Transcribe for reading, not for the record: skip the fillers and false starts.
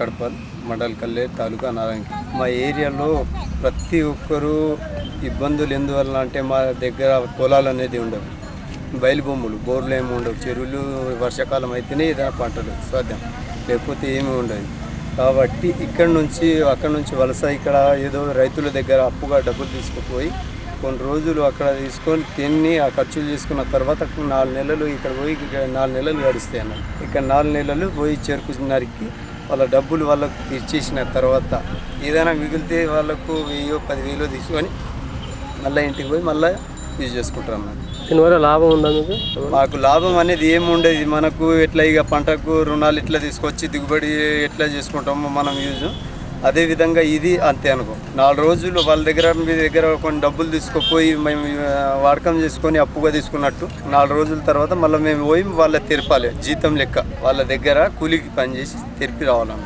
కడప మండల్ కల్లే తాలూకా నారాయణ. మా ఏరియాలో ప్రతి ఒక్కరూ ఇబ్బందులు ఎందువల్ల అంటే మా దగ్గర పొలాలు అనేది ఉండవు, బయలు భూములు, బోర్లు ఏమి ఉండవు, చెరువులు వర్షాకాలం అయితేనే ఏదైనా పంటలు సాధ్యం, లేకపోతే ఏమీ ఉండదు. కాబట్టి అక్కడి నుంచి వలస ఇక్కడ ఏదో రైతుల దగ్గర అప్పుగా డబ్బులు తీసుకుపోయి కొన్ని రోజులు అక్కడ తీసుకొని తిని ఆ ఖర్చులు చేసుకున్న తర్వాత 4 నెలలు ఇక్కడ పోయి 4 నెలలు గడుస్తాయి అన్నమాట. ఇక్కడ 4 నెలలు పోయి చెరుకు నరికి వాళ్ళ డబ్బులు వాళ్ళకు ఇచ్చేసిన తర్వాత ఏదైనా మిగిలితే వాళ్ళకు 10,000-10,000 తీసుకొని మళ్ళీ ఇంటికి పోయి మళ్ళీ యూజ్ చేసుకుంటారు అన్నమాట. దీనివల్ల లాభం ఉందా మీకు? మాకు లాభం అనేది ఏముండదు. మనకు ఎట్లా ఇక పంటకు రుణాలు ఇట్లా తీసుకొచ్చి దిగుబడి ఎట్లా చేసుకుంటామో మనం యూజ్, అదేవిధంగా ఇది అంతే అనుకో. 4 రోజులు వాళ్ళ మీ దగ్గర కొన్ని డబ్బులు తీసుకుపోయి మేము వాడకం చేసుకొని అప్పుగా తీసుకున్నట్టు 4 రోజుల తర్వాత మళ్ళీ మేము పోయి వాళ్ళ తెరపాలి, జీతం లెక్క వాళ్ళ దగ్గర కూలికి పనిచేసి తెరిపి రావాలన్నమాట.